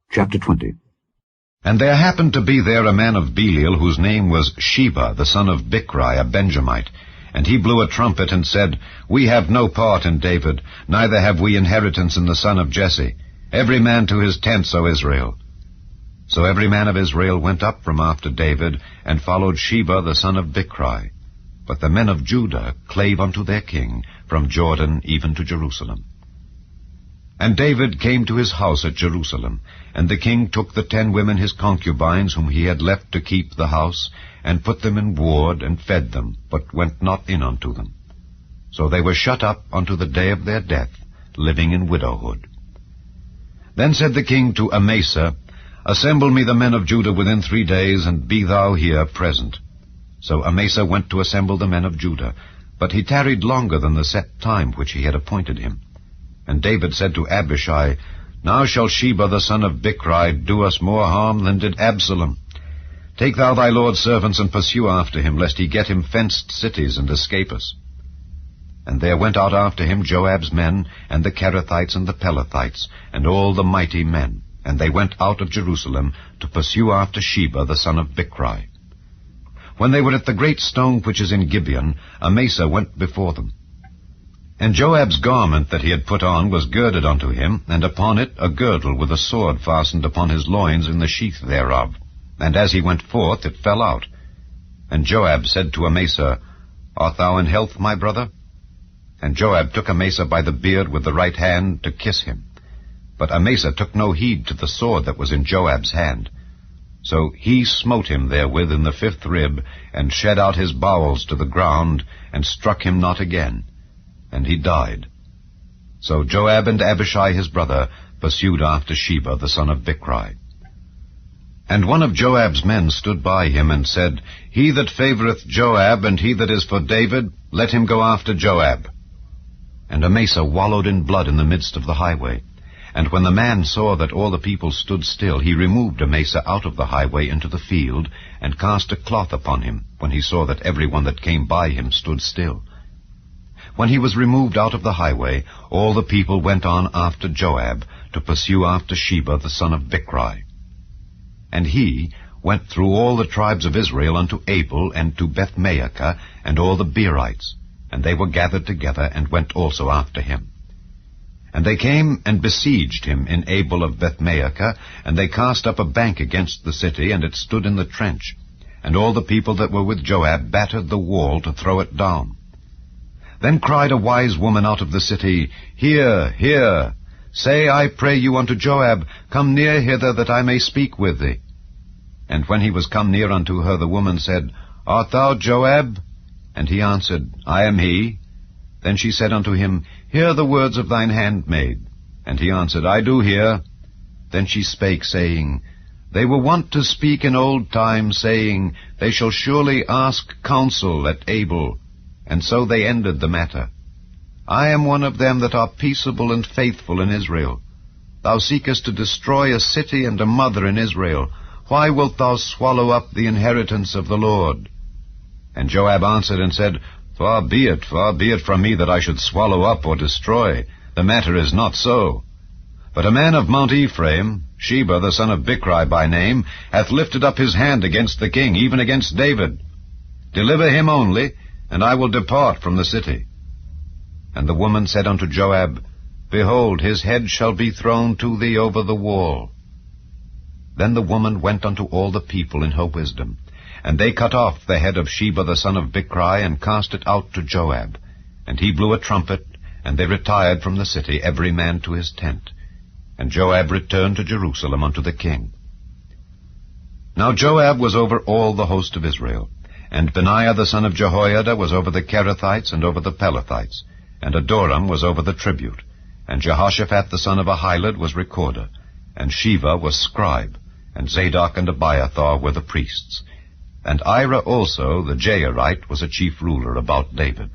Chapter 20. And there happened to be there a man of Belial, whose name was Sheba, the son of Bichri, a Benjamite. And he blew a trumpet and said, We have no part in David, neither have we inheritance in the son of Jesse. Every man to his tents, O Israel. So every man of Israel went up from after David, and followed Sheba the son of Bichri. But the men of Judah clave unto their king, from Jordan even to Jerusalem. And David came to his house at Jerusalem, and the king took the 10 women his concubines, whom he had left to keep the house, and put them in ward, and fed them, but went not in unto them. So they were shut up unto the day of their death, living in widowhood. Then said the king to Amasa, Assemble me the men of Judah within 3 days, and be thou here present. So Amasa went to assemble the men of Judah, but he tarried longer than the set time which he had appointed him. And David said to Abishai, Now shall Sheba the son of Bichri do us more harm than did Absalom. Take thou thy lord's servants, and pursue after him, lest he get him fenced cities, and escape us. And there went out after him Joab's men, and the Kerethites and the Pelethites, and all the mighty men. And they went out of Jerusalem to pursue after Sheba the son of Bichri. When they were at the great stone which is in Gibeon, Amasa went before them. And Joab's garment that he had put on was girded unto him, and upon it a girdle with a sword fastened upon his loins in the sheath thereof. And as he went forth, it fell out. And Joab said to Amasa, Art thou in health, my brother? And Joab took Amasa by the beard with the right hand to kiss him. But Amasa took no heed to the sword that was in Joab's hand. So he smote him therewith in the 5th rib, and shed out his bowels to the ground, and struck him not again. And he died. So Joab and Abishai his brother pursued after Sheba the son of Bichri. And one of Joab's men stood by him, and said, He that favoureth Joab, and he that is for David, let him go after Joab. And Amasa wallowed in blood in the midst of the highway. And when the man saw that all the people stood still, he removed Amasa out of the highway into the field, and cast a cloth upon him, when he saw that every one that came by him stood still. When he was removed out of the highway, all the people went on after Joab, to pursue after Sheba the son of Bichri. And he went through all the tribes of Israel unto Abel, and to Bethmaachah, and all the Beerites. And they were gathered together, and went also after him. And they came and besieged him in Abel of Bethmaachah, and they cast up a bank against the city, and it stood in the trench. And all the people that were with Joab battered the wall to throw it down. Then cried a wise woman out of the city, Hear, hear! Say, I pray you unto Joab, Come near hither, that I may speak with thee. And when he was come near unto her, the woman said, Art thou Joab? And he answered, I am he. Then she said unto him, Hear the words of thine handmaid. And he answered, I do hear. Then she spake, saying, They were wont to speak in old times, saying, They shall surely ask counsel at Abel. And so they ended the matter. I am one of them that are peaceable and faithful in Israel. Thou seekest to destroy a city and a mother in Israel. Why wilt thou swallow up the inheritance of the Lord? And Joab answered and said, far be it from me that I should swallow up or destroy. The matter is not so. But a man of Mount Ephraim, Sheba the son of Bichri by name, hath lifted up his hand against the king, even against David. Deliver him only, and I will depart from the city. And the woman said unto Joab, Behold, his head shall be thrown to thee over the wall. Then the woman went unto all the people in her wisdom, and they cut off the head of Sheba the son of Bichri, and cast it out to Joab. And he blew a trumpet, and they retired from the city, every man to his tent. And Joab returned to Jerusalem unto the king. Now Joab was over all the host of Israel, and Benaiah the son of Jehoiada was over the Kerethites and over the Pelethites, and Adoram was over the tribute, and Jehoshaphat the son of Ahilud was recorder, and Sheva was scribe, and Zadok and Abiathar were the priests, and Ira also the Jairite was a chief ruler about David.